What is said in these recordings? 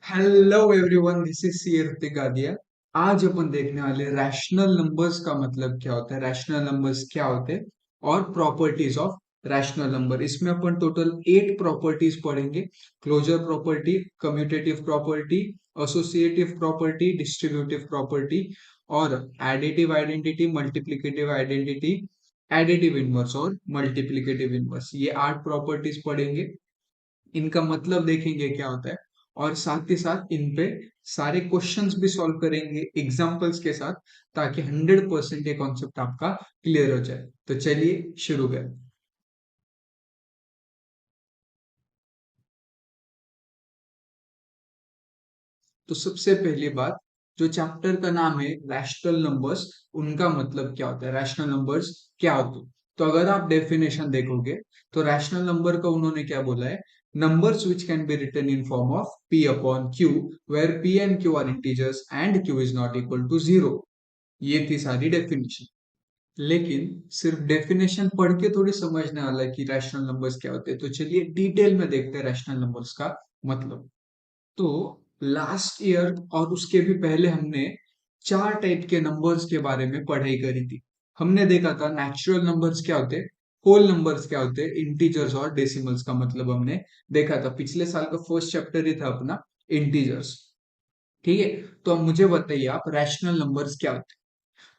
Hello everyone, this is C Gadia. आज अपन देखने वाले रैशनल नंबर्स का मतलब क्या होता है, रैशनल नंबर्स क्या होते हैं और प्रॉपर्टीज ऑफ रैशनल नंबर। इसमें अपन टोटल 8 प्रॉपर्टीज पढ़ेंगे। Closure property, commutative property, associative property, distributive property और additive identity, multiplicative identity, additive inverse और मल्टीप्लिकेटिव इनवर्स। ये 8 प्रॉपर्टीज पढ़ेंगे। इनका मतलब देखेंगे क्या होता है और साथ ही साथ इन पे सारे क्वेश्चंस भी सॉल्व करेंगे एग्जांपल्स के साथ, ताकि 100% ये कॉन्सेप्ट आपका क्लियर हो जाए। तो चलिए शुरू करें। तो सबसे पहली बात, जो चैप्टर का नाम है रैशनल नंबर्स, उनका मतलब क्या होता है, रैशनल नंबर्स क्या होते हैं। तो अगर आप डेफिनेशन देखोगे तो रैशनल नंबर का उन्होंने क्या बोला है, numbers which can be written in form of p upon q where p and q are integers and q is not equal to 0। ये थी सारी डेफिनेशन। लेकिन सिर्फ डेफिनेशन पढ़ के थोड़ी समझने वाला है कि रैशनल नंबर्स क्या होते हैं। तो चलिए डिटेल में देखते हैं रैशनल नंबर्स का मतलब। तो लास्ट ईयर और उसके भी पहले हमने चार टाइप के नंबर्स के बारे में पढ़ाई करी थी। हमने देखा था नेचुरल नंबर्स क्या होते हैं, होल नंबर्स क्या होते हैं, इंटीजर्स और डेसिमल्स का मतलब हमने देखा था। पिछले साल का फर्स्ट चैप्टर ही था अपना इंटीजर्स। ठीक है। तो अब मुझे बताइए आप, रैशनल नंबर्स क्या होते हैं।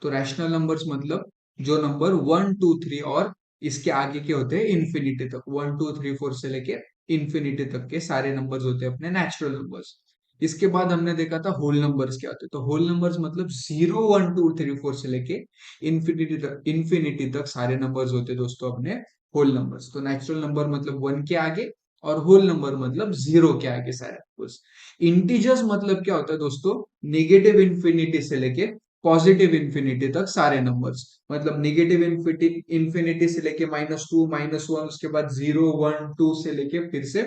तो रैशनल नंबर्स मतलब जो नंबर 1 2 3 और इसके आगे के होते हैं इन्फिनिटी तक, 1 2 3 4 से लेके इन्फिनिटी तक के सारे नंबर्स होते हैं अपने नेचुरल नंबर्स। इसके बाद हमने देखा था होल नंबर्स क्या होते हैं। तो होल नंबर्स मतलब 0 1 2 3 4 से लेके इन्फिनिटी तक सारे नंबर्स होते हैं दोस्तों अपने होल नंबर्स। तो नेचुरल नंबर मतलब 1 के आगे और होल नंबर मतलब 0 के आगे सारे नंबर्स। इंटीजर्स मतलब क्या होता है दोस्तों, निगेटिव इन्फिनिटी से लेके पॉजिटिव इन्फिनिटी तक सारे नंबर्स। मतलब निगेटिव इन्फिनिटी से लेके -2 -1, उसके बाद 0 1 2 से लेके फिर से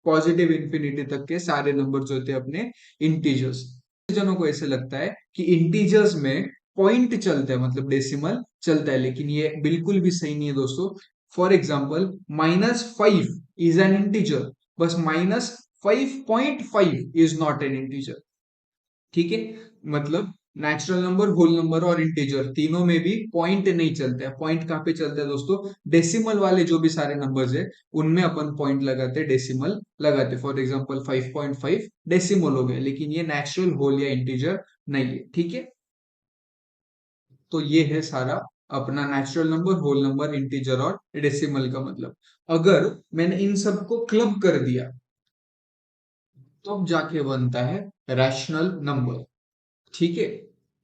पॉजिटिव इन्फिनिटी तक के सारे नंबर्स होते हैं अपने इंटीजर्स। जनों को ऐसे लगता है कि इंटीजर्स में पॉइंट चलता है, मतलब डेसिमल चलता है, लेकिन ये बिल्कुल भी सही नहीं है दोस्तों। For example -5 is an integer, बस -5.5 इज नॉट एन इंटीजर। ठीक है। मतलब नेचुरल नंबर, होल नंबर और इंटीजर तीनों में भी पॉइंट नहीं चलते हैं। पॉइंट कहाँ पे चलते हैं दोस्तों, डेसिमल वाले जो भी सारे नंबर्स है उनमें अपन पॉइंट लगाते हैं, डेसिमल लगाते हैं। फॉर एग्जांपल 5.5 डेसिमल हो गया, लेकिन ये नेचुरल, होल या इंटीजर नहीं है। ठीक है। तो ये है सारा अपना natural number, whole number, integer और डेसिमल का मतलब। अगर मैंने इन सबको क्लब कर दिया तब जाके बनता है रैशनल नंबर। ठीक है।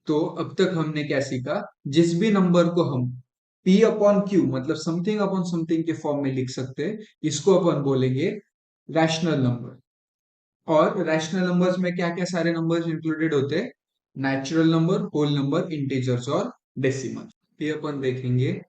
तो अब तक हमने क्या सीखा, जिस भी नंबर को हम p अपॉन क्यू मतलब समथिंग अपॉन समथिंग के फॉर्म में लिख सकते हैं, इसको अपन बोलेंगे रैशनल नंबर। और रैशनल नंबर्स में क्या क्या सारे नंबर्स इंक्लूडेड होते हैं, natural number, whole number, integers और डेसिमल। ये अपन देखेंगे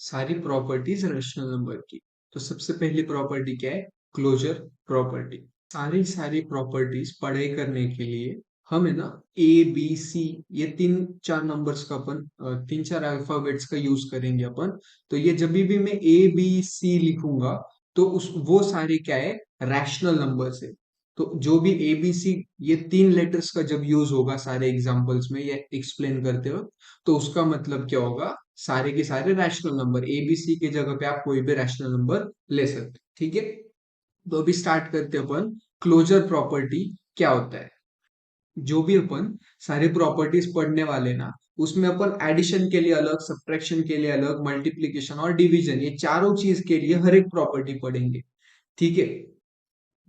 सारी प्रॉपर्टीज रैशनल नंबर की। तो सबसे पहली प्रॉपर्टी क्या है, क्लोजर प्रॉपर्टी। सारी सारी प्रॉपर्टीज पढ़ाई करने के लिए हमें ना A B C, ये तीन चार नंबर्स का अपन, तीन चार अल्फाबेट्स का यूज करेंगे अपन। तो ये जब भी मैं ABC लिखूंगा तो उस वो सारे क्या है, रैशनल नंबर्स है। तो जो भी ABC, ये तीन लेटर्स का जब यूज होगा सारे एग्जांपल्स में या एक्सप्लेन करते वक्त, तो उसका मतलब क्या होगा, सारे के सारे रैशनल नंबर। ABC की जगह पे आप कोई भी रैशनल नंबर ले सकते हैं। ठीक है। तो अभी स्टार्ट करते हैं अपन, क्लोजर प्रॉपर्टी क्या होता है। जो भी अपन सारे प्रॉपर्टीज पढ़ने वाले ना, उसमें अपन एडिशन के लिए अलग, सब्ट्रैक्शन के लिए अलग, मल्टीप्लीकेशन और डिवीजन, ये चारों चीज के लिए हर एक प्रॉपर्टी पढ़ेंगे। ठीक है।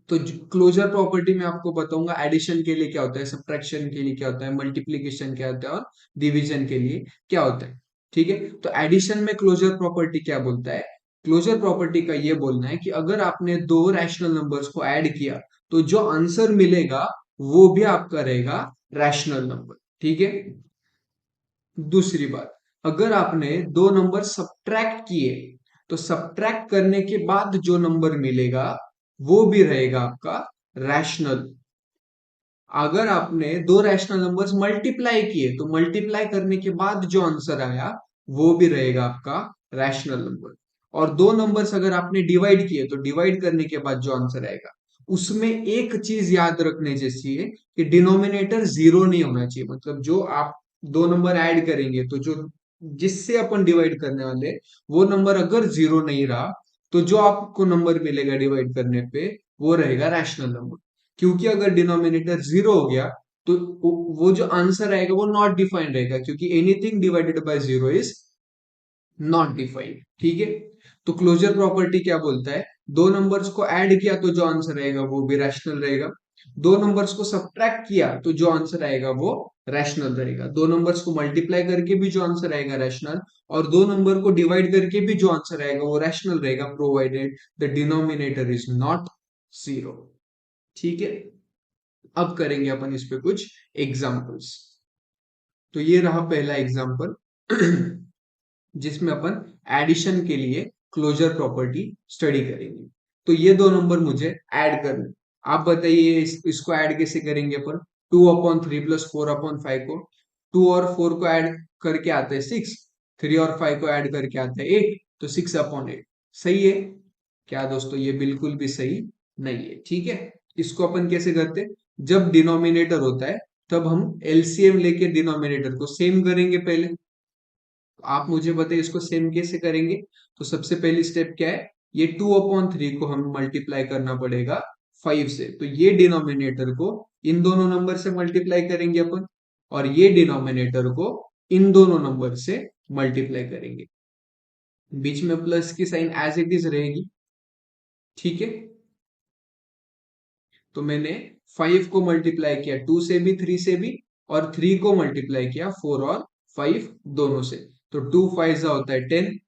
तो क्लोजर प्रॉपर्टी में आपको बताऊंगा एडिशन के लिए क्या होता है, सब्ट्रैक्शन के लिए क्या होता है, मल्टीप्लीकेशन क्या होता है और डिवीजन के लिए क्या होता है। ठीक है। तो एडिशन में क्लोजर प्रॉपर्टी क्या बोलता है, क्लोजर प्रॉपर्टी का ये बोलना है कि अगर आपने दो रैशनल नंबर्स को ऐड किया तो जो आंसर मिलेगा वो भी आपका रहेगा रैशनल नंबर। ठीक है। दूसरी बात, अगर आपने दो नंबर सब्ट्रैक्ट किए तो सब्ट्रैक्ट करने के बाद जो नंबर मिलेगा वो भी रहेगा आपका रैशनल। अगर आपने दो रैशनल नंबर्स मल्टीप्लाई किए तो मल्टीप्लाई करने के बाद जो आंसर आया वो भी रहेगा आपका रैशनल नंबर। और दो नंबर्स अगर आपने डिवाइड किए तो डिवाइड करने के बाद जो आंसर आएगा उसमें एक चीज याद रखने जैसी है कि डिनोमिनेटर जीरो नहीं होना चाहिए। मतलब जो आप दो नंबर ऐड करेंगे तो जो जिससे अपन डिवाइड करने वाले हैं, वो नंबर अगर जीरो नहीं रहा तो जो आपको नंबर मिलेगा डिवाइड करने पे वो रहेगा रैशनल नंबर। क्योंकि अगर डिनोमिनेटर जीरो हो गया तो वो जो आंसर आएगा वो नॉट डिफाइंड रहेगा, क्योंकि anything divided by zero is not defined. ठीक है। तो क्लोजर प्रॉपर्टी क्या बोलता है, दो नंबर्स को ऐड किया तो जो आंसर आएगा वो भी रैशनल रहेगा, दो नंबर्स को सब्ट्रैक्ट किया तो जो आंसर आएगा वो रैशनल रहेगा, दो नंबर्स को मल्टीप्लाई करके भी जो आंसर आएगा रैशनल, और दो नंबर को डिवाइड करके भी जो आंसर आएगा वो रैशनल रहेगा, provided the denominator is not zero. ठीक है। अब करेंगे अपन इस पे कुछ एग्जांपल्स। तो ये रहा पहला एग्जांपल जिसमें अपन एडिशन के लिए क्लोजर प्रॉपर्टी स्टडी करेंगे। तो ये दो नंबर मुझे ऐड करने, आप बताइए इसको ऐड कैसे करेंगे अपन। 2/3 प्लस 4/5 को, 2 और 4 को ऐड करके आता है 6, 3 और 5 को ऐड करके आता है 8, तो 6/8 सही है क्या दोस्तों? ये बिल्कुल भी सही नहीं है। ठीक है। इसको अपन कैसे करते हैं, जब डिनोमिनेटर होता है तब हम एलसीएम लेके डिनोमिनेटर को सेम करेंगे पहले। आप मुझे बताइए इसको सेम कैसे करेंगे। तो सबसे पहली स्टेप क्या है, ये 2/3 को हम मल्टीप्लाई करना पड़ेगा 5 से, तो ये डिनोमिनेटर को इन दोनों नंबर से मल्टीप्लाई करेंगे अपन, और ये डिनोमिनेटर को इन दोनों नंबर से मल्टीप्लाई करेंगे। बीच में प्लस की साइन एज इट इज रहेगी। ठीक है। तो मैंने 5 को मल्टीप्लाई किया 2 से भी 3 से भी, और 3 को मल्टीप्लाई किया 4 और 5 दोनों से। तो 2 5 होता है 10,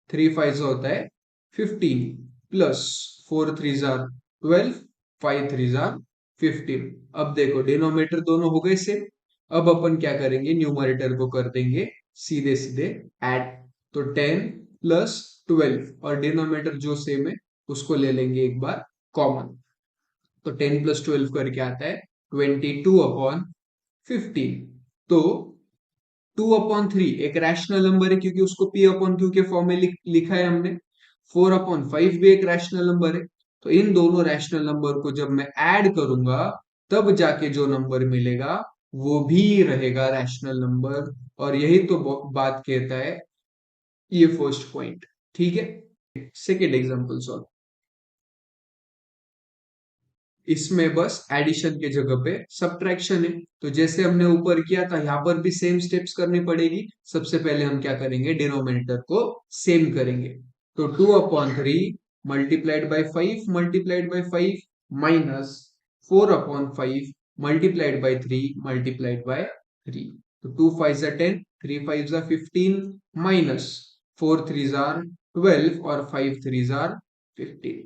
3 5 होता है 15, प्लस 4 3 12, 5 3 15। अब देखो डिनोमिनेटर दोनों हो गए से, अब अपन क्या करेंगे, न्यूमरेटर को कर देंगे सीधे सीधे ऐड। तो 10 प्लस 12 और डिनोमिनेटर जो सेम है उसको ले लेंगे एक बार कॉमन। तो 10 प्लस 12 करके आता है 22/15। तो 2/3 एक रैशनल नंबर है क्योंकि उसको P/Q के फॉर्म में लिखा है हमने। 4/5 भी एक रैशनल नंबर है। तो इन दोनों रैशनल नंबर को जब मैं ऐड करूंगा तब जाके जो नंबर मिलेगा वो भी रहेगा रैशनल नंबर। और यही तो बात कहता है ये फर्स्ट पॉइंट। ठीक है। Second example solve. इसमें बस एडिशन के जगह पे सब्ट्रैक्शन है। तो जैसे हमने ऊपर किया था यहाँ पर भी सेम स्टेप्स करनी पड़ेगी। सबसे पहले हम क्या करेंगे, डिनोमिनेटर को सेम करेंगे। तो 2/3 multiplied by 5 multiplied by 5 minus 4/5 multiplied by 3 multiplied by 3। तो 2 5 जा 10, 3 5 जा 15, माइनस 4 3 जा 12 और 5 3 जा 15।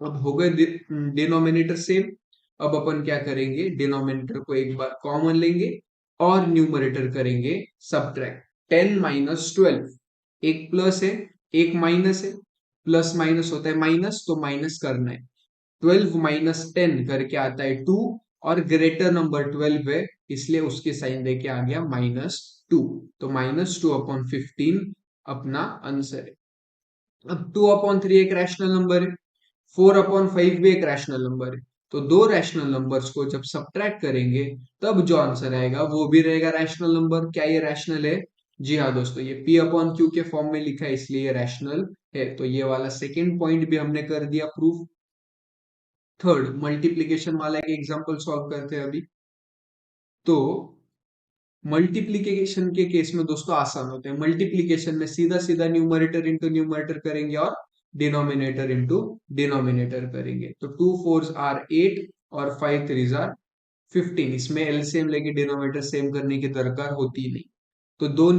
अब हो गए डिनोमिनेटर सेम। अब अपन क्या करेंगे, डिनोमिनेटर को एक बार कॉमन लेंगे और न्यूमरेटर करेंगे सब्ट्रैक्ट। 10 माइनस 12, एक प्लस है एक माइनस है, प्लस माइनस होता है माइनस, तो माइनस करना है। 12 माइनस 10 करके आता है 2, और ग्रेटर नंबर 12 है इसलिए उसके साइन देके आ गया -2। तो -2/15 अपना आंसर है। अब 2/3 एक रैशनल नंबर है, 4/5 भी एक रैशनल नंबर है। तो दो रैशनल नंबर्स को जब सब्ट्रैक्ट करेंगे तब जो आंसर आएगा वो भी रहेगा रैशनल नंबर। क्या ये रैशनल है? जी हाँ दोस्तों, ये P/Q के फॉर्म में लिखा है इसलिए ये रैशनल है। तो ये वाला सेकेंड पॉइंट भी हमने कर दिया प्रूफ। थर्ड, मल्टीप्लीकेशन वाला एक एग्जांपल सॉल्व करते हैं अभी। तो मल्टीप्लीकेशन के केस में दोस्तों आसान होते हैं। मल्टीप्लीकेशन में सीधा सीधा न्यूमरेटर इंटू न्यूमरेटर करेंगे और डिनोमिनेटर इंटू डिनोमिनेटर करेंगे। तो 2 4 आर 8 और 5 3 आर 15। इसमें एलसीएम लेके डिनोमिनेटर सेम करने की दरकार होती नहीं। तो दो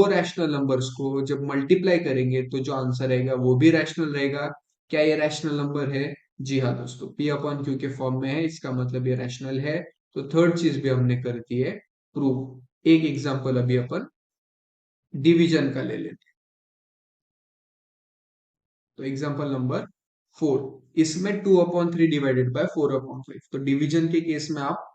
रैशनल नंबर्स को जब मल्टीप्लाई करेंगे तो जो आंसर रहेगा वो भी रैशनल रहेगा। क्या ये रैशनल नंबर है? जी हाँ दोस्तों, P/Q के फॉर्म में है, इसका मतलब ये रैशनल है। तो थर्ड चीज भी हमने कर दी है प्रूव। एक एग्जांपल अभी अपन डिवीजन का ले लेते हैं। तो एग्जांपल नंबर 4, इसमें 2/3 डिवाइडेड बाय 4/5। तो डिवीजन के केस में आप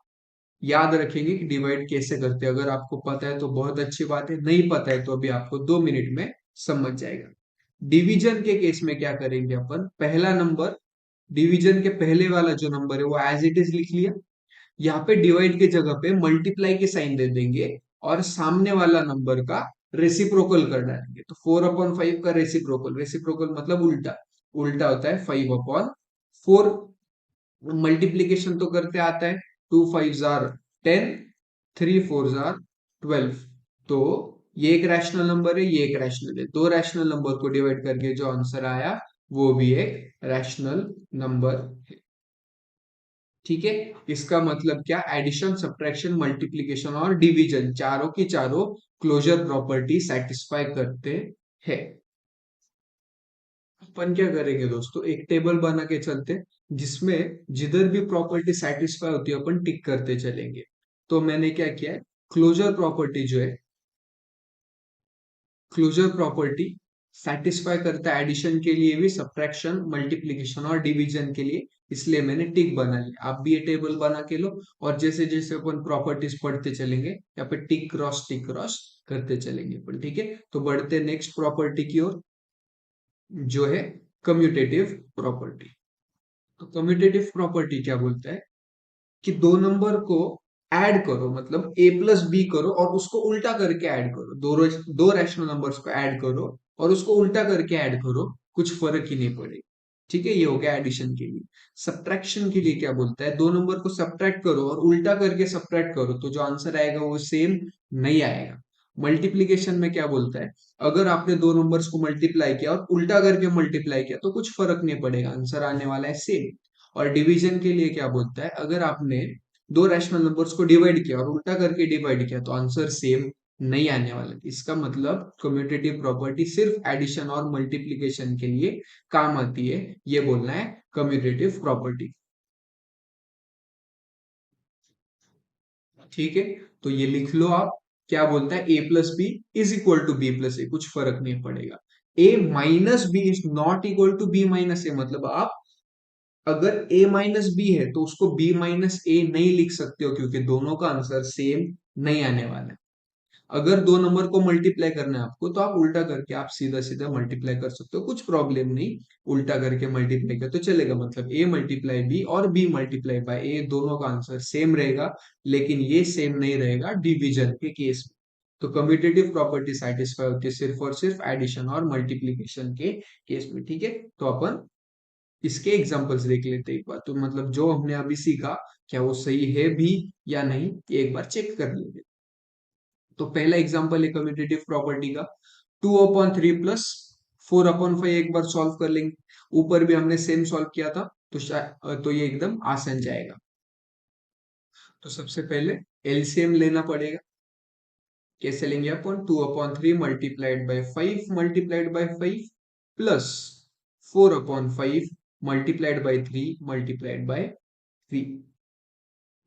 याद रखेंगे कि डिवाइड कैसे करते हैं। अगर आपको पता है तो बहुत अच्छी बात है, नहीं पता है तो अभी आपको 2 मिनट में समझ जाएगा। डिवीजन के केस में क्या करेंगे अपन, पहला नंबर डिवीजन के पहले वाला जो नंबर है वो एज इट इज लिख लिया। यहाँ पे डिवाइड की जगह पे मल्टीप्लाई के साइन दे देंगे और सामने वाला नंबर का रेसिप्रोकल कर डालेंगे। तो 4/5 का रेसिप्रोकल, रेसिप्रोकल मतलब उल्टा, उल्टा होता है 5/4। मल्टीप्लीकेशन तो करते आता है, 2 5 जार 10, 3 4 जार 12। तो ये एक रैशनल नंबर है, ये एक रैशनल है, दो रैशनल नंबर को डिवाइड करके जो आंसर आया वो भी एक रैशनल नंबर है। ठीक है, इसका मतलब क्या, एडिशन, सब्ट्रैक्शन, मल्टीप्लीकेशन और डिवीजन चारों की चारों क्लोजर प्रॉपर्टी सेटिस्फाई करते हैं। अपन क्या करेंगे दोस्तों, एक टेबल बना के चलते हैं, जिसमें जिधर भी प्रॉपर्टी सेटिस्फाई होती है अपन टिक करते चलेंगे। तो मैंने क्या किया है, क्लोजर प्रॉपर्टी जो है, क्लोजर प्रॉपर्टी सेटिस्फाई करता है एडिशन के लिए भी, सब्ट्रैक्शन, मल्टीप्लीकेशन और डिवीजन के लिए, इसलिए मैंने टिक बना लिया। आप भी ये टेबल बना के लो, और जैसे जैसे अपन प्रॉपर्टीज पढ़ते चलेंगे यहाँ पे टिक क्रॉस करते चलेंगे अपन। ठीक है, तो बढ़ते नेक्स्ट प्रॉपर्टी की ओर, जो है कम्यूटेटिव प्रॉपर्टी। तो कम्यूटेटिव प्रॉपर्टी क्या बोलता है कि दो नंबर को ऐड करो, मतलब a प्लस बी करो और उसको उल्टा करके ऐड करो, दो रैशनल नंबर्स को ऐड करो और उसको उल्टा करके ऐड करो, कुछ फर्क ही नहीं पड़ेगा। ठीक है, ये हो गया एडिशन के लिए। सब्ट्रैक्शन के लिए क्या बोलता है, दो नंबर को सब्ट्रैक्ट करो और उल्टा करके सब्ट्रैक्ट करो, तो जो आंसर आएगा वो सेम नहीं आएगा। मल्टीप्लीकेशन में क्या बोलता है, अगर आपने दो नंबर्स को मल्टीप्लाई किया और उल्टा करके मल्टीप्लाई किया तो कुछ फर्क नहीं पड़ेगा, आंसर आने वाला है सेम। और डिवीजन के लिए क्या बोलता है, अगर आपने दो रैशनल नंबर्स को डिवाइड किया और उल्टा करके डिवाइड किया तो आंसर सेम नहीं आने वाला। इसका मतलब कम्यूटेटिव प्रॉपर्टी सिर्फ एडिशन और मल्टीप्लीकेशन के लिए काम आती है, ये बोलना है कम्यूटेटिव प्रॉपर्टी। ठीक है, तो ये लिख लो आप, क्या बोलता है, A plus B is equal to B plus A, कुछ फर्क नहीं पड़ेगा। A minus B is not equal to B minus A, मतलब आप अगर a माइनस बी है तो उसको b माइनस ए नहीं लिख सकते हो, क्योंकि दोनों का आंसर सेम नहीं आने वाला है। अगर दो नंबर को मल्टीप्लाई करना है आपको तो आप उल्टा करके आप सीधा सीधा मल्टीप्लाई कर सकते हो, कुछ प्रॉब्लम नहीं, उल्टा करके मल्टीप्लाई कर तो चलेगा। मतलब a मल्टीप्लाई b और b मल्टीप्लाई बाय a, दोनों का आंसर सेम रहेगा, लेकिन ये सेम नहीं रहेगा डिवीजन के केस में। तो कम्यूटेटिव प्रॉपर्टी सेटिस्फाई होती है सिर्फ और सिर्फ एडिशन और मल्टीप्लीकेशन के केस में। ठीक है, तो अपन इसके एग्जांपल्स देख लेते हैं एक बार, तो मतलब जो हमने अभी सीखा क्या वो सही है भी या नहीं, ये एक बार चेक कर लेंगे। तो पहला एग्जांपल है कम्यूटेटिव प्रॉपर्टी का, 2/3 प्लस 4/5, एक बार सॉल्व कर लेंगे। ऊपर भी हमने सेम सॉल्व किया था, तो तो ये एकदम आसान जाएगा। तो सबसे पहले एलसीएम लेना पड़ेगा। कैसे लेंगे अपन, 2/3 multiplied by 5 multiplied by 5 plus 4/5 multiplied by 3 multiplied by 3।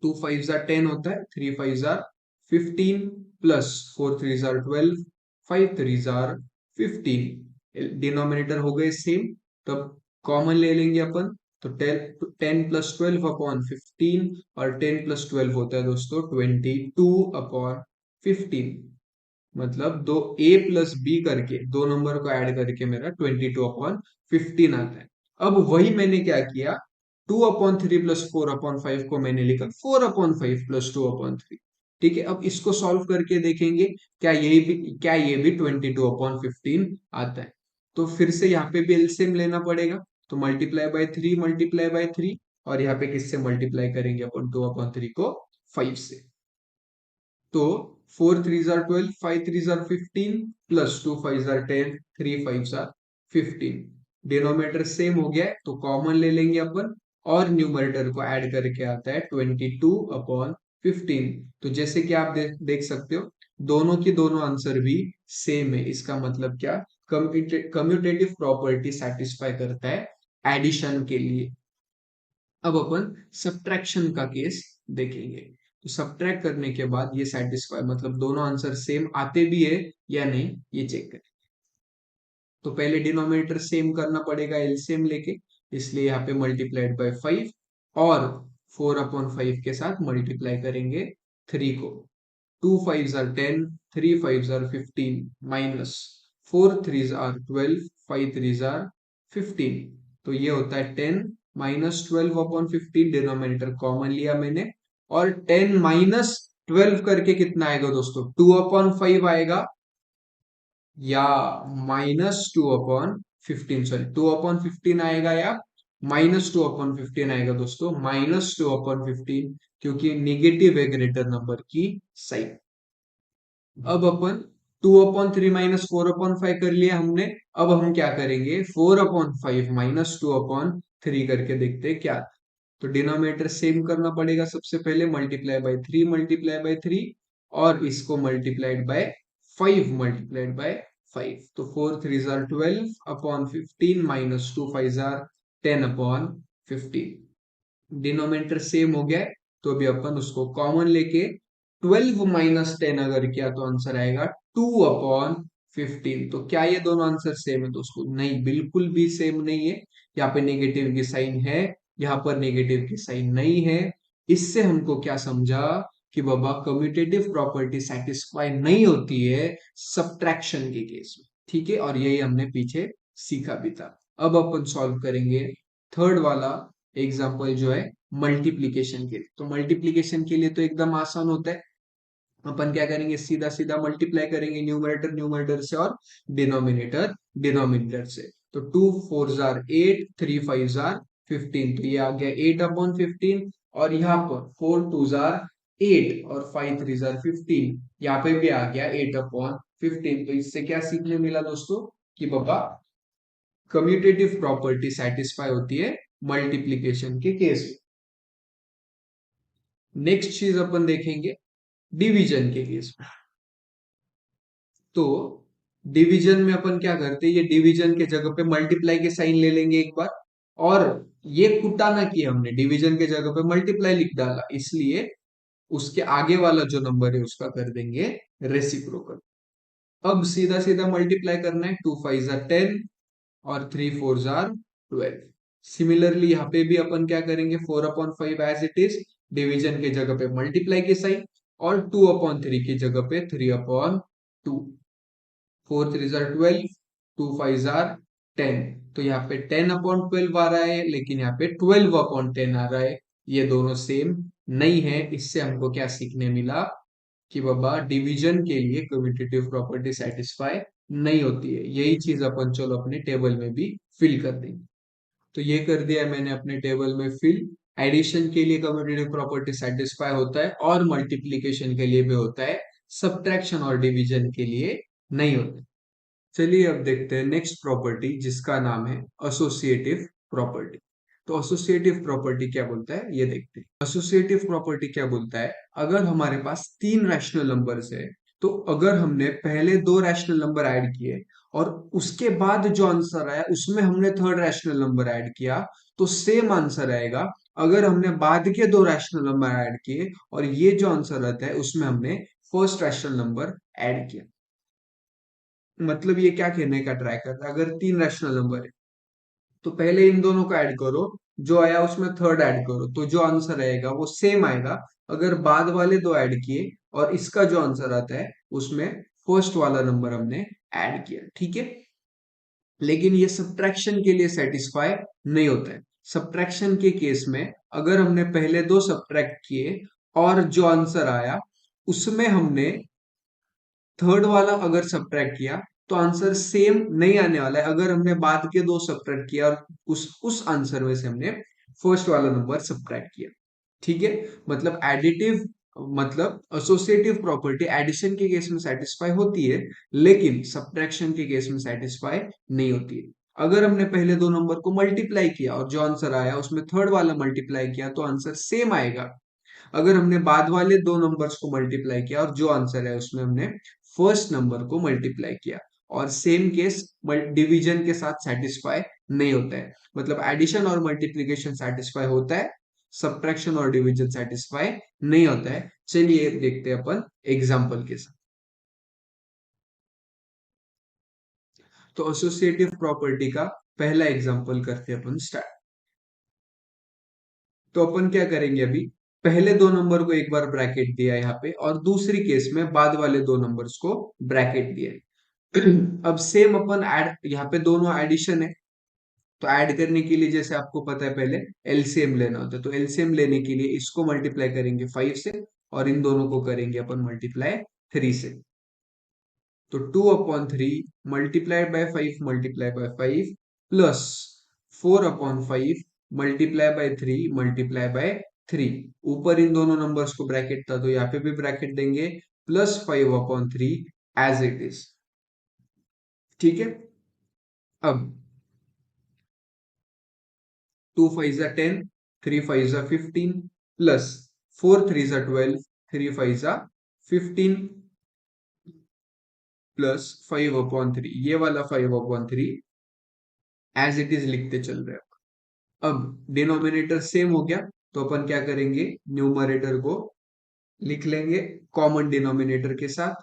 2 5 jar 10 होता है, 3 5 जार 15 प्लस 4 3 जार 12, 5 3 जार 15। डिनोमिनेटर हो गए सेम, तब कॉमन ले लेंगे अपन। तो 10 + 12/15, और 10 + 12 होता है दोस्तों 22/15। मतलब दो a प्लस बी करके दो नंबर को ऐड करके मेरा 22/15 आता है। अब वही मैंने क्या किया, 2/3 प्लस 4/5 को मैंने लिखा 4/5 प्लस 2/3। ठीक है, अब इसको सॉल्व करके देखेंगे क्या ये भी 22/15 आता है। तो फिर से यहाँ पे भी एलसीएम लेना पड़ेगा, तो मल्टीप्लाई बाय थ्री, और यहाँ पे किससे मल्टीप्लाई करेंगे अपन, 2/3 को 5 से। तो 4 3 जार 12, 5 3 जार 15 प्लस 2 5 जार 10, 3 5 जार 15। डिनोमिनेटर सेम हो गया है तो कॉमन ले लेंगे अपन, और न्यूमरेटर को ऐड करके आता है 22/15। तो जैसे कि आप देख सकते हो, दोनों की दोनों आंसर भी सेम है। इसका मतलब क्या, कम्यूटेटिव प्रॉपर्टी सेटिस्फाई करता है एडिशन के लिए। अब अपन सब्ट्रैक्शन का केस देखेंगे। तो सब्ट्रैक्ट करने के बाद ये सेटिस्फाई, मतलब दोनों आंसर सेम आते भी है या नहीं, ये चेक करें। तो पहले डिनोमिनेटर सेम करना पड़ेगा एलसीएम लेके, इसलिए यहाँ पे मल्टीप्लाइड बाय 5, और 4/5 के साथ मल्टीप्लाई करेंगे 3 को। 2 5 जार 10, 3 5 जार 15 माइनस 4 3 जार 12, 5 3 जार 15। तो ये होता है 10 -12/15 डिनोमिनेटर कॉमन लिया मैंने, और 10 - 12 करके कितना आएगा दोस्तों, 2/5 आएगा, या -2/15, सॉरी 2/15 आएगा, या -2/15 आएगा दोस्तों, -2/15, क्योंकि निगेटिव है ग्रेटर नंबर की साइन। अब अपन 2/3 - 4/5 कर लिया हमने। अब हम क्या करेंगे, 4/5 -2/3 करके देखते हैं क्या। तो डिनोमिनेटर सेम करना पड़ेगा, सबसे पहले मल्टीप्लाई बाय 3 और इसको मल्टीप्लाइड बाय 5 मल्टीप्लाइड बाय 5। तो 4 3 12/15 -2 5 10/15। डिनोमिनेटर सेम हो गया है, तो अभी अपन उसको कॉमन लेके 12 - 10 अगर किया तो आंसर आएगा 2/15। तो क्या ये दोनों आंसर सेम है दोस्तों, नहीं, बिल्कुल भी सेम नहीं है। यहाँ पे नेगेटिव की साइन है, यहाँ पर नेगेटिव की साइन नहीं है। इससे हमको क्या समझा कि बाबा कम्यूटेटिव प्रॉपर्टी सेटिस्फाई नहीं होती है सब्ट्रैक्शन के केस में, ठीक है, और यही हमने पीछे सीखा भी था। अब अपन सॉल्व करेंगे थर्ड वाला एग्जाम्पल जो है मल्टीप्लीकेशन के लिए। तो मल्टीप्लीकेशन के लिए तो एकदम आसान होता है, अपन क्या करेंगे, सीधा सीधा मल्टीप्लाई करेंगे न्यूमरेटर न्यूमरेटर से और डिनोमिनेटर डिनोमिनेटर से। तो 2 4 8, 3 5 15, तो ये आ गया 8/15, और यहाँ पर 4 2 8 और 5 3 15, यहाँ पे भी आ गया 8/15। तो इससे क्या सीखने मिला दोस्तों कि बाबा कम्यूटेटिव प्रॉपर्टी सेटिस्फाई होती है मल्टीप्लीकेशन के केस में। नेक्स्ट चीज अपन देखेंगे डिवीजन के केस में। तो डिवीजन में अपन क्या करते हैं, ये डिवीजन के जगह पे मल्टीप्लाई के साइन ले लेंगे एक बार, और ये कुटाना किया हमने, डिवीजन के जगह पे मल्टीप्लाई लिख डाला, इसलिए उसके आगे वाला जो नंबर है उसका कर देंगे रेसिप्रोकल। अब सीधा सीधा मल्टीप्लाई करना है, 2 5 10 और 3 4 12। सिमिलरली यहाँ पे भी अपन क्या करेंगे, 4/5 एज इट इज, डिवीजन के जगह पे मल्टीप्लाई के साइन, और 2/3 की जगह पे 3/2। 4 3 12, 2 5 10। तो यहाँ पे 10/12 आ रहा है, लेकिन यहाँ पे 12/10 आ रहा है, ये दोनों सेम नहीं है। इससे हमको क्या सीखने मिला कि बाबा डिवीजन के लिए कम्यूटेटिव प्रॉपर्टी सेटिस्फाई नहीं होती है। यही चीज अपन चलो अपने टेबल में भी फिल कर देंगे। तो ये कर दिया मैंने अपने टेबल में फिल। एडिशन के लिए कम्यूटेटिव प्रॉपर्टी सेटिस्फाई होता है और मल्टीप्लीकेशन के लिए भी होता है, सब्ट्रैक्शन और डिवीजन के लिए नहीं होता। चलिए अब देखते हैं नेक्स्ट प्रॉपर्टी, जिसका नाम है एसोसिएटिव प्रॉपर्टी। तो एसोसिएटिव प्रॉपर्टी क्या बोलता है ये देखते हैं। एसोसिएटिव प्रॉपर्टी क्या बोलता है, अगर हमारे पास 3 रैशनल नंबर्स है, तो अगर हमने पहले 2 रैशनल नंबर ऐड किए और उसके बाद जो आंसर आया उसमें हमने थर्ड रैशनल नंबर ऐड किया, तो सेम आंसर आएगा अगर हमने बाद के 2 रैशनल नंबर ऐड किए और ये जो आंसर आता है उसमें हमने फर्स्ट रैशनल नंबर ऐड किया। मतलब ये क्या कहने का ट्राई कर रहा है, अगर 3 रैशनल नंबर है तो पहले इन दोनों को ऐड करो, जो आया उसमें थर्ड ऐड करो, तो जो आंसर आएगा वो सेम आएगा अगर बाद वाले 2 ऐड किए और इसका जो आंसर आता है उसमें फर्स्ट वाला नंबर हमने ऐड किया, ठीक है। लेकिन ये सब्ट्रैक्शन के लिए सेटिस्फाई नहीं होता है। सब्ट्रैक्शन के केस में अगर हमने पहले 2 सब्ट्रैक्ट किए और जो आंसर आया उसमें हमने थर्ड वाला अगर सब्ट्रैक्ट किया तो आंसर सेम नहीं आने वाला है अगर हमने बाद के 2 सब्ट्रैक्ट किया और उस आंसर में से हमने फर्स्ट वाला नंबर सब्ट्रैक्ट किया, ठीक है। मतलब एडिटिव, मतलब एसोसिएटिव प्रॉपर्टी एडिशन के केस में सेटिस्फाई होती है, लेकिन सब्ट्रैक्शन के केस में सेटिस्फाई नहीं होती है। अगर हमने पहले 2 नंबर को मल्टीप्लाई किया और जो आंसर आया उसमें थर्ड वाला मल्टीप्लाई किया तो आंसर सेम आएगा। अगर हमने बाद वाले 2 नंबर्स को मल्टीप्लाई किया और जो आंसर है उसमें हमने फर्स्ट नंबर को मल्टीप्लाई किया, और सेम केस डिवीजन के साथ सेटिस्फाई नहीं होता है। मतलब एडिशन और मल्टीप्लिकेशन सेटिस्फाई होता है, सब्ट्रैक्शन और डिवीजन सेटिस्फाई नहीं होता है। चलिए देखते हैं अपन एग्जांपल के साथ। तो एसोसिएटिव प्रॉपर्टी का पहला एग्जांपल करते हैं अपन स्टार्ट। तो अपन क्या करेंगे, अभी पहले 2 नंबर को एक बार ब्रैकेट दिया यहाँ पे और दूसरी केस में बाद वाले 2 नंबर्स को ब्रैकेट दिया है। अब सेम अपन ऐड, यहाँ पे दोनों एडिशन है, तो ऐड करने के लिए जैसे आपको पता है पहले एलसीएम लेना होता है, तो एलसीएम लेने के लिए इसको मल्टीप्लाई करेंगे 5 से और इन दोनों को करेंगे अपन मल्टीप्लाई 3 से। तो 2/3 multiplied by 5 multiply by 5 plus 4/5 multiply by 3 multiply by 3। ऊपर इन दोनों नंबर्स को ब्रैकेट था तो यहाँ पे भी ब्रैकेट देंगे, प्लस 5/3 एज इट इज। ठीक है। अब 2 5 जा 10, 3 5 जा 15 प्लस 4 3 जा 12, 3 5 जा 15 प्लस 5/3, ये वाला 5/3 एज इट इज लिखते चल रहे हैं। अब डिनोमिनेटर सेम हो गया तो अपन क्या करेंगे, न्यूमरेटर को लिख लेंगे कॉमन डिनोमिनेटर के साथ,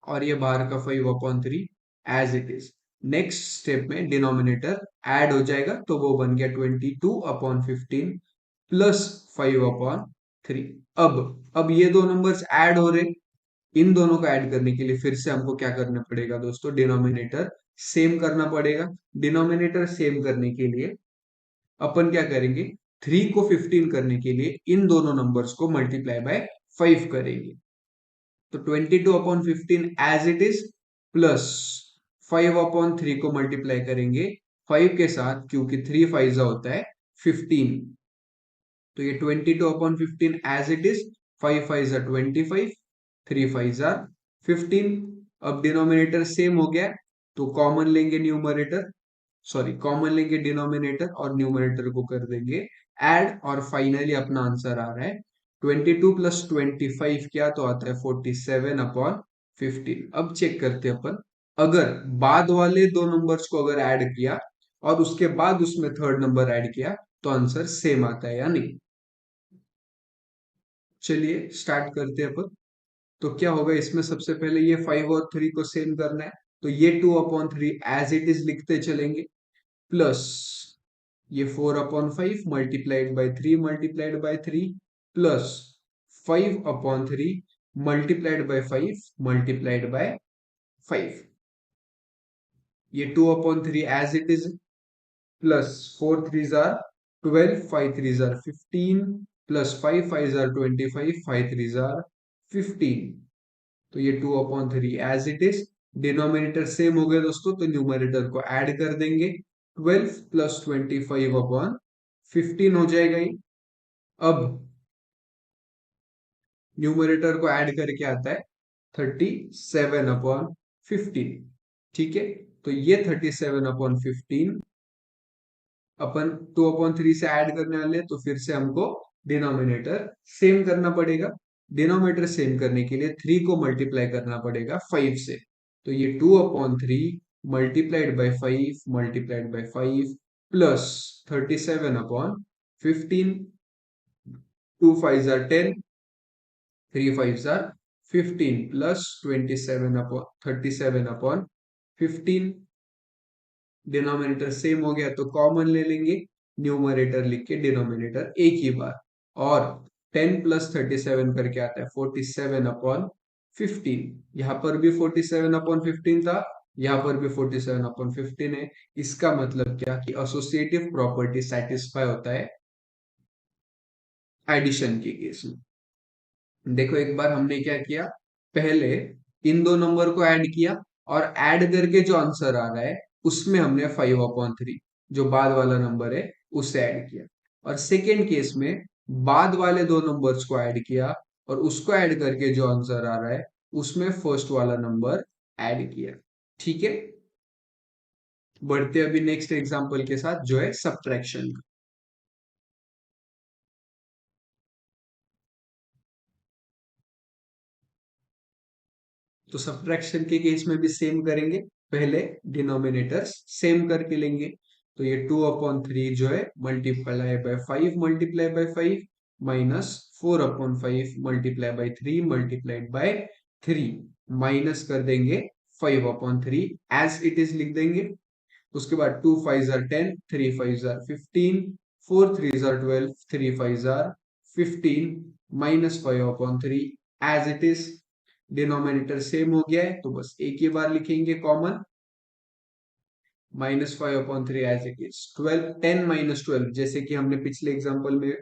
और ये बाहर का 5/3 as it is. Next step में डिनोमिनेटर ऐड हो जाएगा तो वो बन गया 22/15 प्लस 5/3। अब ये दो नंबर्स ऐड हो रहे, इन दोनों को ऐड करने के लिए फिर से हमको क्या करना पड़ेगा दोस्तों, डिनोमिनेटर सेम करना पड़ेगा। डिनोमिनेटर सेम करने के लिए अपन क्या करेंगे, 3 को 15 करने के लिए इन दोनों नंबर्स को मल्टीप्लाई बाय 5 करेंगे। तो 22/15 एज इट इज प्लस 5/3 को मल्टीप्लाई करेंगे 5 के साथ, क्योंकि 3 5 होता है 15। तो ये 22/15 एज इट इज, 5 5 25, 3 5 15। अब डिनोमिनेटर सेम हो गया तो कॉमन लेंगे न्यूमरेटर, सॉरी कॉमन लेंगे डिनोमिनेटर और न्यूमरेटर को कर देंगे ऐड, और फाइनली अपना आंसर आ रहा है 22 प्लस 25 क्या तो आता है 47/15। अब चेक करते हैं अपन, अगर बाद वाले दो नंबर्स को अगर ऐड किया और उसके बाद उसमें थर्ड नंबर ऐड किया तो आंसर सेम आता है या नहीं। चलिए स्टार्ट करते हैं अपन। तो क्या होगा इसमें, सबसे पहले ये 5 और 3 को सेम करना है, तो ये 2/3 एज इट इज लिखते चलेंगे, प्लस ये 4/5 multiplied by 3 multiplied by 3 plus 5/3 multiplied by 5 multiplied by 5। ये 2/3 as it is, plus 4 3s are 12, 5 3s are 15 plus 5 5s are 25, 5 3s are 15। तो ये 2/3 as it is. Denominator same हो गया दोस्तों तो न्यूमरेटर को ऐड कर देंगे, 12 प्लस 25/15 हो जाएगा ये। अब न्यूमरेटर को ऐड करके आता है 37/15। ठीक है, तो ये 37/15 अपन 2/3 से ऐड करने वाले हैं, तो फिर से हमको डिनोमिनेटर सेम करना पड़ेगा। डिनोमिनेटर सेम करने के लिए 3 को मल्टीप्लाई करना पड़ेगा 5 से, तो ये 2/3 multiplied by 5 multiplied by 5 plus 37/15। 2 5 are 10, 3 5 are 15 plus 37/15। Denominator same हो गया तो कॉमन ले लेंगे, न्यूमरेटर लिख के डिनोमिनेटर एक ही बार, और 10 प्लस 37 करके आता है 47/15। यहां पर भी 47/15 था, यहां पर भी 47/15 है। इसका मतलब क्या कि एसोसिएटिव प्रॉपर्टी सेटिस्फाई होता है एडिशन के केस में। देखो एक बार हमने क्या किया, पहले इन दो नंबर को ऐड किया और ऐड करके जो आंसर आ रहा है उसमें हमने 5/3 जो बाद वाला नंबर है उसे ऐड किया, और सेकेंड केस में बाद वाले दो नंबर्स को ऐड किया और उसको ऐड करके जो आंसर आ रहा है उसमें फर्स्ट वाला नंबर ऐड किया। ठीक है, बढ़ते अभी नेक्स्ट एग्जांपल के साथ जो है सब्ट्रैक्शन। तो सब्ट्रैक्शन के केस में भी सेम करेंगे, पहले डिनोमिनेटर्स सेम करके लेंगे। तो ये 2/3 जो है multiply by 5 multiply by 5 minus 4/5 multiply by 3 multiplied by 3, minus कर देंगे 5/3 एज इट इज लिख देंगे। उसके बाद 2 5 are 10, 3 5 are 15, 4 3 are 12, 3 5 are 15 minus 5/3 as it is. Denominator same हो गया है तो बस एक ही बार लिखेंगे कॉमन, -5/3 एज इट इज। 10 - 12 जैसे कि हमने पिछले एग्जांपल में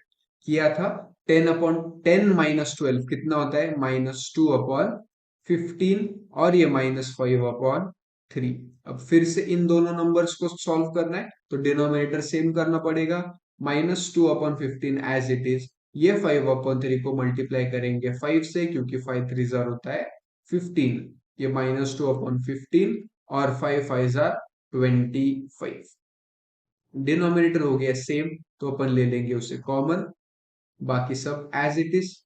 किया था। 10/10 - 12 कितना होता है? -2/15। और ये -5/3। अब फिर से इन दोनों नंबर्स को सॉल्व करना है तो डिनोमिनेटर सेम करना पड़ेगा। -2/15 एज इट इज। ये 5/3 को मल्टीप्लाई करेंगे 5 से, क्योंकि 5 3 जार होता है 15। ये -2/15 और 5 5 जार 25। डिनोमिनेटर हो गया सेम, तो अपन ले लेंगे उसे कॉमन, बाकी सब एज इट इज।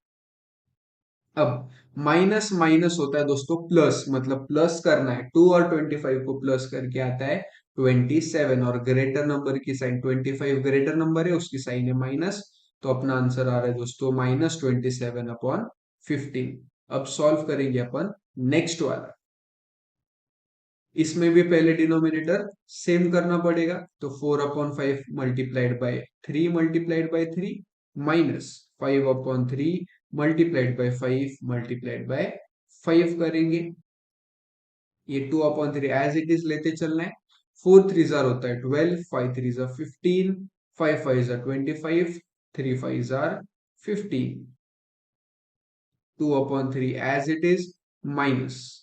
अब माइनस माइनस होता है दोस्तों प्लस, मतलब प्लस करना है। 2 और 25 को प्लस करके आता है 27। और ग्रेटर नंबर की साइन, 25 ग्रेटर नंबर है, उसकी साइन है माइनस। तो अपना आंसर आ रहा है दोस्तों -27/15। अब सॉल्व करेंगे अपन नेक्स्ट वाला। इसमें भी पहले डिनोमिनेटर सेम करना पड़ेगा, तो 4/5 multiplied by 3 multiplied by 3 minus 5/3 multiplied by 5 multiplied by 5 करेंगे। ये 2/3 एज इट इज लेते चलना है। 4 3 जार होता है 12, 5 3 जार 15, 5 5 जार 25, 3 5 जार 15। 2/3 as it is minus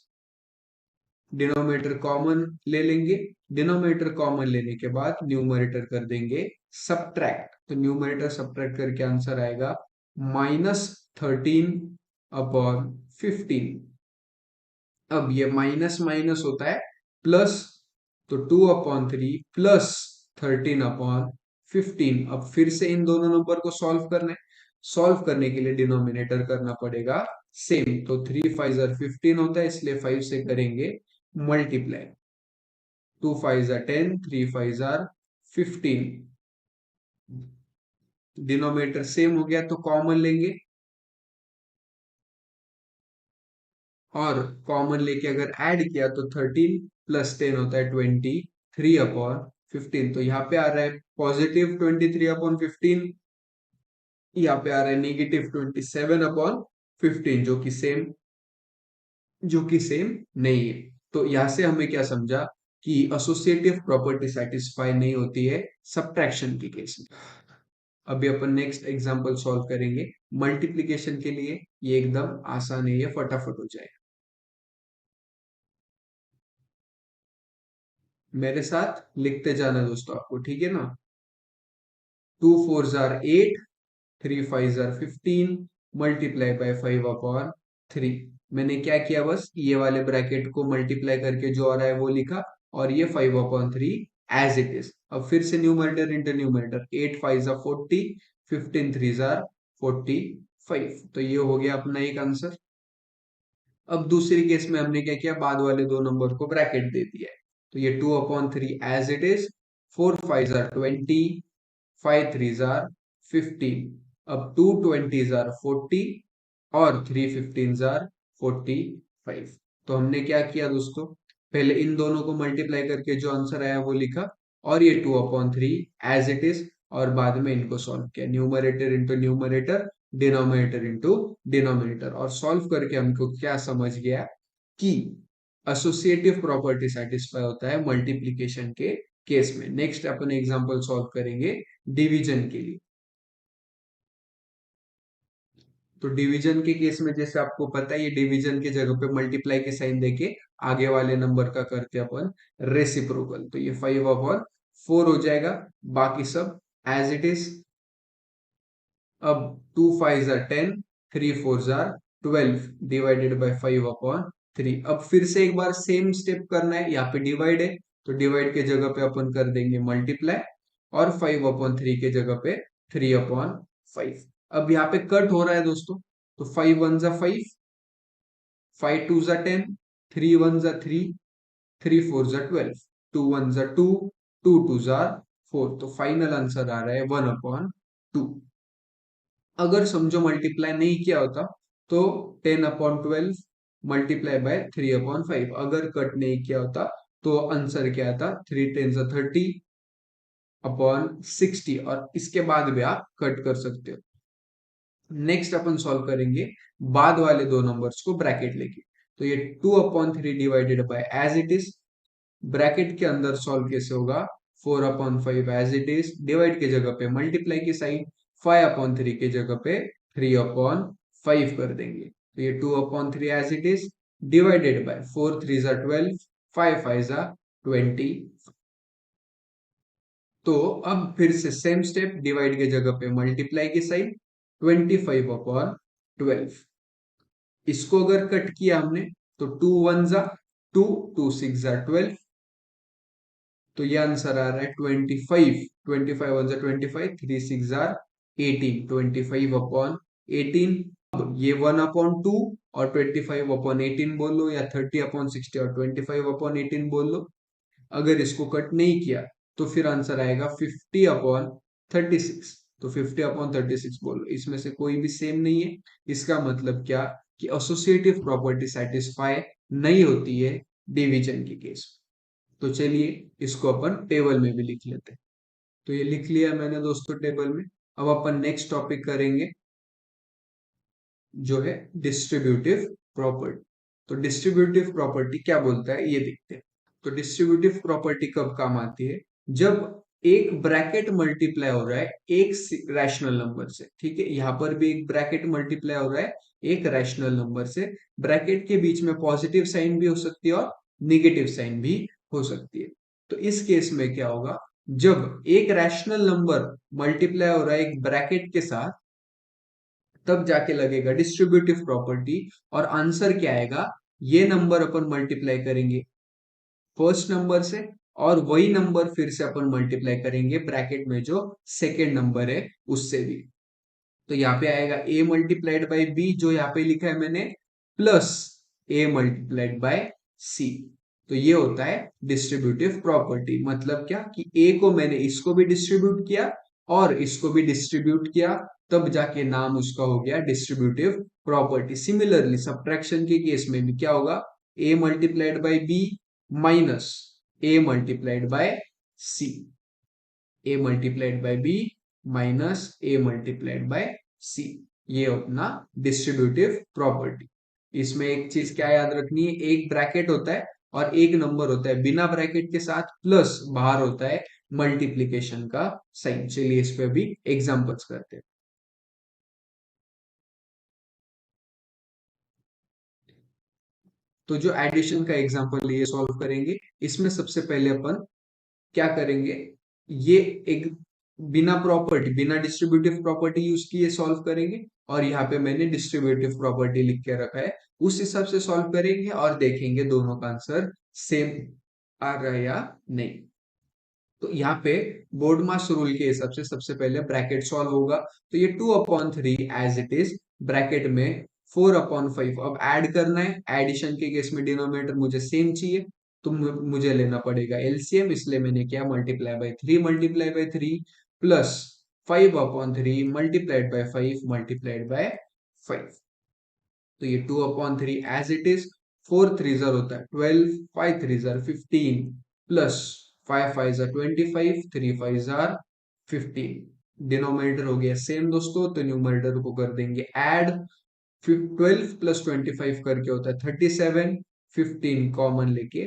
denominator common ले लेंगे। डिनोमिनेटर कॉमन लेने के बाद न्यूमरेटर कर देंगे सब्ट्रैक्ट। तो न्यूमरेटर सब्ट्रैक्ट करके आंसर आएगा -13/15। अब ये माइनस माइनस होता है प्लस, तो 2/3 प्लस 13/15। अब फिर से इन दोनों नंबर को सॉल्व करना है। सॉल्व करने के लिए डिनोमिनेटर करना पड़ेगा सेम, तो 3 5 जार 15 होता है, इसलिए 5 से करेंगे मल्टीप्लाई। 2 5 जार 10, 3 5 जार 15। डिनोमिनेटर सेम हो गया तो कॉमन लेंगे, और कॉमन लेके अगर ऐड किया तो 13 प्लस 10 होता है 23/15। तो यहाँ पे आ रहा है +23/15, यहाँ पे आ रहा है -27/15, जो कि सेम नहीं है। तो यहाँ से हमें क्या समझा कि एसोसिएटिव प्रॉपर्टी सेटिस्फाई नहीं होती है सब्ट्रैक्शन के केस में। अभी अपन नेक्स्ट एग्जांपल सॉल्व करेंगे मल्टीप्लिकेशन के लिए। ये एकदम आसान है, ये फटाफट हो जाएगा। मेरे साथ लिखते जाना दोस्तों आपको, ठीक है ना। 2 4 जार 8, 3 5 जार 15 मल्टीप्लाई बाय 5/3। मैंने क्या किया, बस ये वाले ब्रैकेट को मल्टीप्लाई करके जो आ रहा है वो लिखा, और ये 5/3 एज इट इज। अब फिर से numerator into numerator, 8 5 jar 40, 15 3 jar 45। तो ये हो गया अपना एक आंसर। अब दूसरी केस में हमने क्या किया, बाद वाले दो नंबर को ब्रैकेट दे दिया है। तो ये 2/3 एज इट इज। 4 5 जार 20, 5 3 जार 15। अब 2 20 जार 40 और 3 15 जार 45। तो हमने क्या किया दोस्तों, पहले इन दोनों को मल्टीप्लाई करके जो आंसर आया वो लिखा, और ये 2/3 एज इट इज, और बाद में इनको सॉल्व किया, numerator into numerator, denominator into denominator. और सॉल्व करके हमको क्या समझ गया कि एसोसिएटिव प्रॉपर्टी सेटिस्फाई होता है मल्टीप्लिकेशन के केस में। नेक्स्ट अपन एग्जांपल सॉल्व करेंगे डिवीजन के लिए। तो डिवीजन के केस में जैसे आपको पता है, ये डिवीजन के जगह पे मल्टीप्लाई के साइन देके आगे वाले नंबर का करते हैं अपन रेसिप्रोकल। तो ये 5/4 हो जाएगा, बाकी सब एज इट इज। अब 2 5 जार 10, 3 4 जार 12 डिवाइडेड बाय 5/3। अब फिर से एक बार सेम स्टेप करना है, यहाँ पे डिवाइड है, तो डिवाइड के जगह पे अपन कर देंगे मल्टीप्लाई, और 5/3 के जगह पे 3/5। अब यहाँ पे कट हो रहा है दोस्तों, तो 5 1 जा 5, 5 2 जा 10, 3 1 जा 3, 3 4 जा 12, 2 1 जा 2, 2 2 जा 4। तो फाइनल आंसर आ रहा है 1/2। अगर समझो मल्टीप्लाई नहीं किया होता तो 10/12 मल्टीप्लाई बाय 3/5। अगर कट नहीं किया होता तो आंसर क्या था, 3 10 30/60, और इसके बाद भी आप कट कर सकते हो। नेक्स्ट अपन सॉल्व करेंगे बाद वाले दो नंबर्स को ब्रैकेट लेके। तो ये 2/3 divided by as it is, bracket के अंदर सॉल्व कैसे होगा, 4/5 एज इट इज, डिवाइड की जगह पे मल्टीप्लाई की साइन, 5/3 की जगह पे 3/5 कर देंगे, तो ये 2/3 as it is, divided by 4 3 जा 12, 5 5 जा 20। तो अब फिर से सेम स्टेप, डिवाइड की जगह पे मल्टीप्लाई की साइन, 25/12। इसको अगर कट किया हमने तो 2 1 जा 2, 2 6 जा 12, तो ये आंसर आ रहा है 25। 25 1 जा 25, 3 6 जार 18, 25/18। अब ये 1/2 और 25/18 बोल लो, या 30/60 और 25/18 बोल लो। अगर इसको कट नहीं किया तो फिर आंसर आएगा 50/36। तो 50/36 बोलो, इसमें से कोई भी सेम नहीं है। इसका मतलब क्या, कि एसोसिएटिव प्रॉपर्टी सेटिस्फाई नहीं होती है डिवीजन के केस। तो चलिए इसको अपन टेबल में भी लिख लेते हैं। तो ये लिख लिया मैंने दोस्तों टेबल में। अब अपन नेक्स्ट टॉपिक करेंगे जो है डिस्ट्रीब्यूटिव प्रॉपर्टी। तो डिस्ट्रीब्यूटिव प्रॉपर्टी क्या बोलता है ये देखते हैं। तो डिस्ट्रीब्यूटिव प्रॉपर्टी कब काम आती है, जब एक ब्रैकेट मल्टीप्लाई हो रहा है एक रैशनल नंबर से। ठीक है, यहां पर भी एक ब्रैकेट मल्टीप्लाई हो रहा है एक रैशनल नंबर से। ब्रैकेट के बीच में पॉजिटिव साइन भी हो सकती है और निगेटिव साइन भी हो सकती है। तो इस केस में क्या होगा, जब एक रैशनल नंबर मल्टीप्लाई हो रहा है एक ब्रैकेट के साथ, तब जाके लगेगा डिस्ट्रीब्यूटिव प्रॉपर्टी। और आंसर क्या आएगा, ये नंबर अपन मल्टीप्लाई करेंगे फर्स्ट नंबर से, और वही नंबर फिर से अपन मल्टीप्लाई करेंगे ब्रैकेट में जो सेकेंड नंबर है उससे भी। तो यहाँ पे आएगा a मल्टीप्लाइड बाई बी, जो यहाँ पे लिखा है मैंने, plus a multiplied by c। तो ये होता है डिस्ट्रीब्यूटिव प्रॉपर्टी। मतलब क्या, कि a को मैंने इसको भी डिस्ट्रीब्यूट किया और इसको भी डिस्ट्रीब्यूट किया, तब जाके नाम उसका हो गया डिस्ट्रीब्यूटिव प्रॉपर्टी। सिमिलरली सब्ट्रैक्शन के केस में भी क्या होगा, a multiplied by B minus a multiplied by c, a multiplied by B minus a multiplied by c, ये अपना डिस्ट्रीब्यूटिव प्रॉपर्टी। इसमें एक चीज क्या याद रखनी है, एक ब्रैकेट होता है और एक नंबर होता है बिना ब्रैकेट के साथ, प्लस बाहर होता है मल्टीप्लीकेशन का साइन। चलिए इस पे भी एग्जांपल्स करते हैं। तो जो एडिशन का एग्जांपल ये सॉल्व करेंगे, इसमें सबसे पहले अपन क्या करेंगे, ये एक बिना प्रॉपर्टी बिना डिस्ट्रीब्यूटिव प्रॉपर्टी यूज किए सॉल्व करेंगे, और यहाँ पे मैंने डिस्ट्रीब्यूटिव प्रॉपर्टी लिख के रखा है, उस हिसाब से सॉल्व करेंगे और देखेंगे दोनों का आंसर सेम आ रहा है या नहीं। तो यहाँ पे बोर्ड मास रूल के हिसाब से सबसे पहले ब्रैकेट सॉल्व होगा। तो ये 2/3 एज इट इज, ब्रैकेट में 4/5 अब ऐड करना है। एडिशन के केस में डिनोमिनेटर मुझे सेम चाहिए, तो मुझे लेना पड़ेगा एलसीएम, इसलिए मैंने किया multiply by 3 multiply by 3 plus 5/3 multiplied by 5 multiplied by 5। तो ये 2/3 एज इट इज, 4 3 जार होता है 12, 5 3 जार 15 प्लस 5 5 जार 25, 3 5 जार 15। डिनोमिनेटर हो गया सेम दोस्तों, तो न्यूमरेटर को कर देंगे ऐड। 12 प्लस 25 करके होता है 37, 15 कॉमन लेके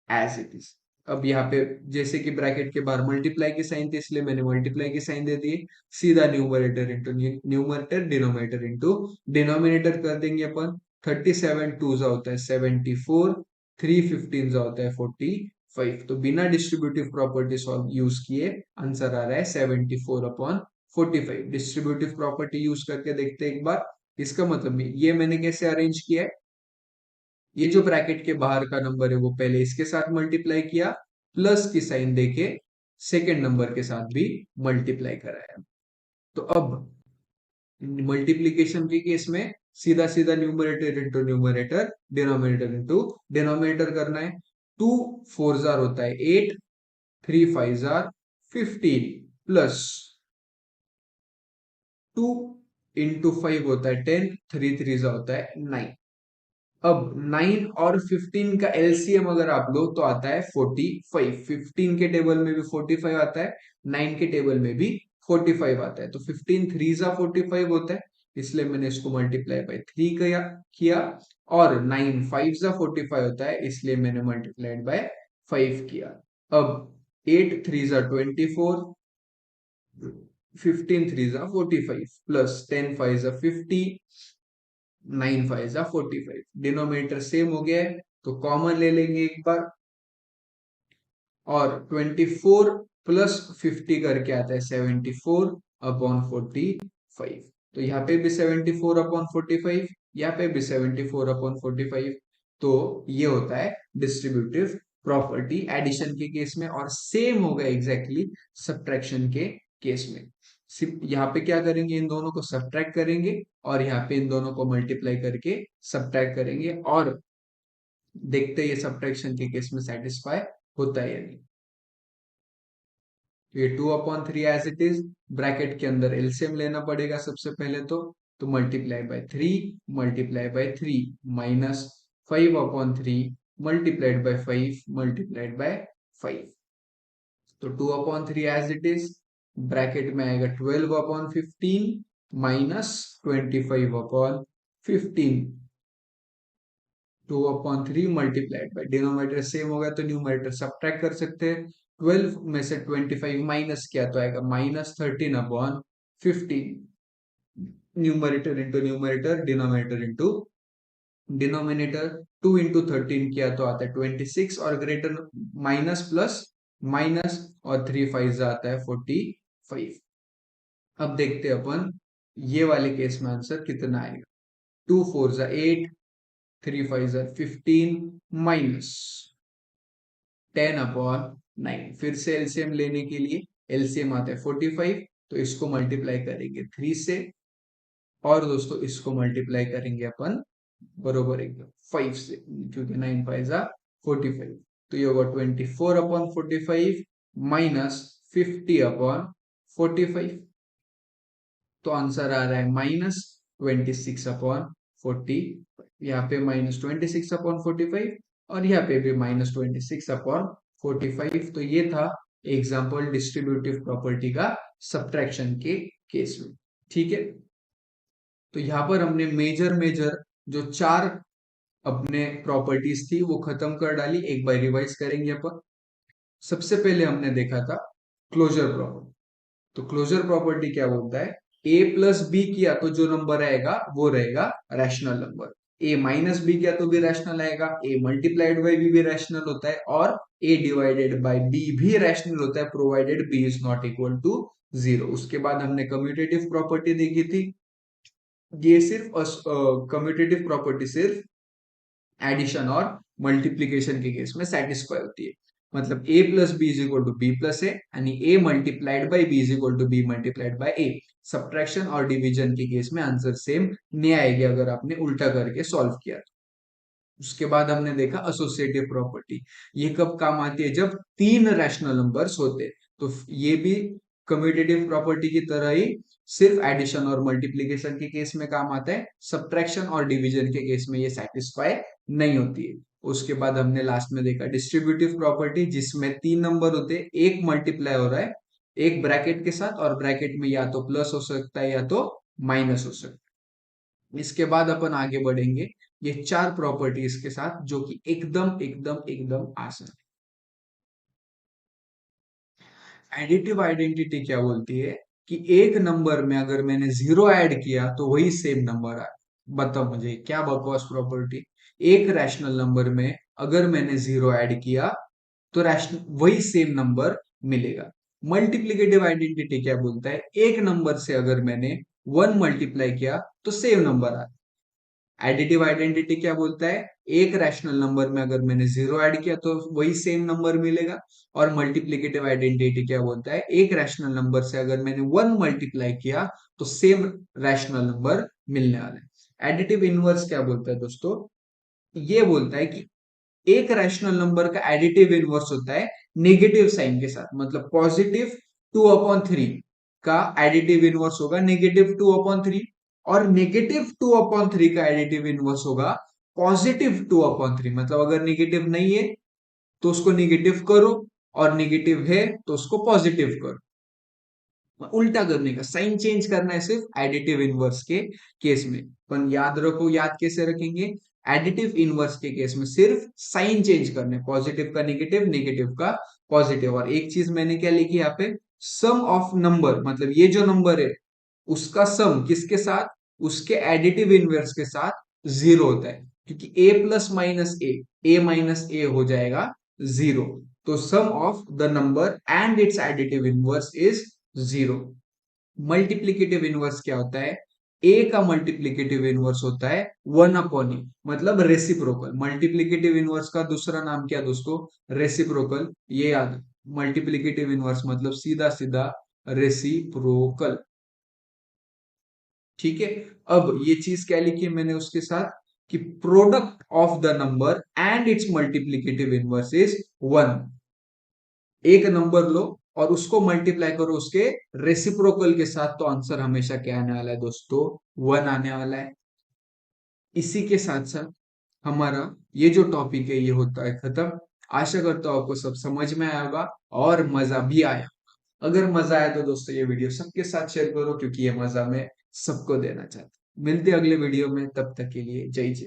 एज इट इज। अब यहाँ पे जैसे कि ब्रैकेट के बाहर मल्टीप्लाई की साइन थी, इसलिए मैंने मल्टीप्लाई की साइन दे दी, सीधा numerator into numerator, denominator into denominator कर देंगे अपन। 37 टू जा होता है 74, 3 15 जा होता है 45। तो बिना डिस्ट्रीब्यूटिव प्रॉपर्टी सॉल्व यूज किए आंसर आ रहा है 74/45। डिस्ट्रीब्यूटिव प्रॉपर्टी यूज करके देखते हैं एक बार। इसका मतलब ये मैंने कैसे अरेंज किया है, ये जो ब्रैकेट के बाहर का नंबर है वो पहले इसके साथ मल्टीप्लाई किया, प्लस की साइन देके सेकेंड नंबर के साथ भी मल्टीप्लाई कराया। तो अब मल्टीप्लीकेशन के केस में सीधा सीधा numerator into numerator, denominator into denominator करना है। 2 4 जार होता है 8, 3 5 जार 15 प्लस 2 इंटू 5 होता है 10, 3 3 जार होता है 9। अब 9 और 15 का एलसीएम अगर आप लो तो आता है 45। 15 के टेबल में भी 45 आता है, 9 के टेबल में भी 45 आता है। तो 15 3 जा 45 होता है, इसलिए मैंने इसको मल्टीप्लाई बाय 3 किया। और 9 5 जा 45 होता है, इसलिए मैंने मल्टीप्लाइड बाय 5 किया। अब 8 थ्री जा 24, 15 थ्री जा 45 प्लस 10 फाइव जा 50, 9 फाइव जा 45। डिनोमिनेटर सेम हो गया है तो कॉमन ले लेंगे एक बार, और 24 प्लस 50 करके आता है 74 अपॉन 45। तो यहाँ पे भी 74 अपॉन 45, यहाँ पे भी 74 अपॉन 45। तो ये होता है डिस्ट्रीब्यूटिव प्रॉपर्टी एडिशन के केस में, और सेम होगा एग्जैक्टली सब्ट्रैक्शन के केस में। सिर्फ यहाँ पे क्या करेंगे, इन दोनों को सब्ट्रैक्ट करेंगे और यहाँ पे इन दोनों को मल्टीप्लाई करके सब्ट्रैक्ट करेंगे, और देखते हैं ये सब्ट्रैक्शन के केस में सेटिस्फाई होता है या नहीं। तो ये 2/3 एज इट इज, ब्रैकेट के अंदर एलसीएम लेना पड़ेगा सबसे पहले तो multiply by 3, multiply by 3 minus 5/3 multiplied by 5 multiplied by 5। तो 2/3 एज इट इज, ब्रैकेट में आएगा 12/15 minus 25/15। 2/3 multiplied by, denominator same होगा तो न्यूमरेटर सब्ट्रैक्ट कर सकते हैं। 12 में से 25 माइनस किया तो आएगा -13/15। Numerator into numerator, denominator into denominator. 2 into 13 किया तो आता है 26, और ग्रेटर माइनस प्लस माइनस, और 3 फाइव आता है 45। अब देखते हैं अपन ये वाले केस में आंसर कितना आएगा। 2 4 जा 8, 3 5 जा 15 माइनस 10/9। फिर से एलसीएम लेने के लिए, एलसीएम आता है 45, तो इसको मल्टीप्लाई करेंगे 3 से, और दोस्तों इसको मल्टीप्लाई करेंगे अपन बरोबर एकदम 5 से, क्योंकि 9 5 जा 45। तो ये होगा 24/45 माइनस 50/45। तो आंसर आ रहा है -26/45। यहाँ पे -26/45, और यहाँ पे भी -26/45। तो ये था एग्जाम्पल डिस्ट्रीब्यूटिव प्रॉपर्टी का सब्ट्रैक्शन के केस में। ठीक है, तो यहाँ पर हमने मेजर मेजर जो 4 अपने प्रॉपर्टीज थी वो खत्म कर डाली। एक बार रिवाइज करेंगे अपन। सबसे पहले हमने देखा था क्लोजर प्रॉपर्टी। तो क्लोजर प्रॉपर्टी क्या बोलता है, ए प्लस बी किया तो जो नंबर आएगा वो रहेगा rational number. A minus B किया तो भी रैशनल आएगा, ए मल्टीप्लाइड बाई बी भी रैशनल होता है, और ए डिवाइडेड बाई बी भी रैशनल होता है, provided B is not equal to 0। उसके बाद हमने कम्यूटेटिव प्रॉपर्टी देखी थी। ये सिर्फ कम्यूटेटिव प्रॉपर्टी सिर्फ एडिशन और मल्टीप्लीकेशन के केस में सेटिस्फाई होती है। मतलब a plus B is equal to B plus A, यानी a multiplied by B is equal to B multiplied by A. Subtraction और डिवीजन के केस में आंसर सेम नहीं आएगी अगर आपने उल्टा करके सॉल्व किया। उसके बाद हमने देखा एसोसिएटिव प्रॉपर्टी। ये कब काम आती है, जब 3 रैशनल नंबर्स होते। तो ये भी कम्यूटेटिव प्रॉपर्टी की तरह ही सिर्फ एडिशन और मल्टीप्लीकेशन के केस में काम आता है, सब्ट्रैक्शन और डिवीजन के केस में ये सेटिस्फाई नहीं होती है। उसके बाद हमने लास्ट में देखा डिस्ट्रीब्यूटिव प्रॉपर्टी, जिसमें 3 नंबर होते हैं, एक मल्टीप्लाई हो रहा है एक ब्रैकेट के साथ, और ब्रैकेट में या तो प्लस हो सकता है या तो माइनस हो सकता है। इसके बाद अपन आगे बढ़ेंगे ये 4 प्रॉपर्टीज के साथ, जो कि एकदम एकदम एकदम आसान है। एडिटिव आइडेंटिटी क्या बोलती है कि एक नंबर में अगर मैंने 0 ऐड किया तो वही सेम नंबर आए। बताओ मुझे क्या बकवास प्रॉपर्टी। एक रैशनल नंबर में अगर मैंने 0 ऐड किया तो रैशनल वही सेम नंबर मिलेगा। मल्टीप्लिकेटिव आइडेंटिटी क्या बोलता है, एक नंबर से अगर मैंने 1 मल्टीप्लाई किया तो सेम नंबर आता है। एडिटिव आइडेंटिटी क्या बोलता है, एक रैशनल नंबर में अगर मैंने 0 ऐड किया तो वही सेम नंबर मिलेगा। और मल्टीप्लिकेटिव आइडेंटिटी क्या बोलता है, एक रैशनल नंबर से अगर मैंने 1 मल्टीप्लाई किया तो सेम रैशनल नंबर मिलने वाला है। एडिटिव इनवर्स क्या बोलता है दोस्तों, ये बोलता है कि एक रैशनल नंबर का एडिटिव इनवर्स होता है नेगेटिव साइन के साथ। मतलब पॉजिटिव 2/3 का एडिटिव इनवर्स होगा -2/3, और -2/3 का एडिटिव इनवर्स होगा +2/3। मतलब अगर नेगेटिव नहीं है तो उसको नेगेटिव करो, और नेगेटिव है तो उसको पॉजिटिव करो। उल्टा करने का, साइन चेंज करना है सिर्फ एडिटिव इनवर्स के केस में। पर याद रखो, याद कैसे रखेंगे, एडिटिव इनवर्स के केस में सिर्फ साइन चेंज करने, पॉजिटिव का नेगेटिव, नेगेटिव का पॉजिटिव। और एक चीज मैंने क्या लिखी यहाँ पे, सम ऑफ नंबर, मतलब ये जो नंबर है उसका सम किसके साथ, उसके एडिटिव इनवर्स के साथ जीरो होता है, क्योंकि A plus minus A minus A हो जाएगा जीरो। तो sum of the number and its additive inverse is zero. Multiplicative inverse क्या होता है, ए का मल्टीप्लीकेटिव इनवर्स होता है वन अपॉन ए, मतलब रेसिप्रोकल। मल्टीप्लीकेटिव इनवर्स का दूसरा नाम क्या दोस्तों, रेसिप्रोकल, ये याद। मल्टीप्लीकेटिव इनवर्स मतलब सीधा सीधा रेसिप्रोकल। ठीक है। अब ये चीज क्या लिखी है मैंने उसके साथ, कि product of the number and it's multiplicative inverse is one. एक नंबर लो और उसको मल्टीप्लाई करो उसके रेसिप्रोकल के साथ, तो आंसर हमेशा क्या आने वाला है दोस्तों, वन आने वाला है। इसी के साथ साथ हमारा ये जो टॉपिक है ये होता है खत्म। आशा करता हूं आपको सब समझ में आया होगा और मजा भी आया। अगर मजा आया तो दोस्तों ये वीडियो सबके साथ शेयर करो, क्योंकि ये मजा मैं सबको देना चाहता हूं। मिलते हैं अगले वीडियो में, तब तक के लिए जय जय।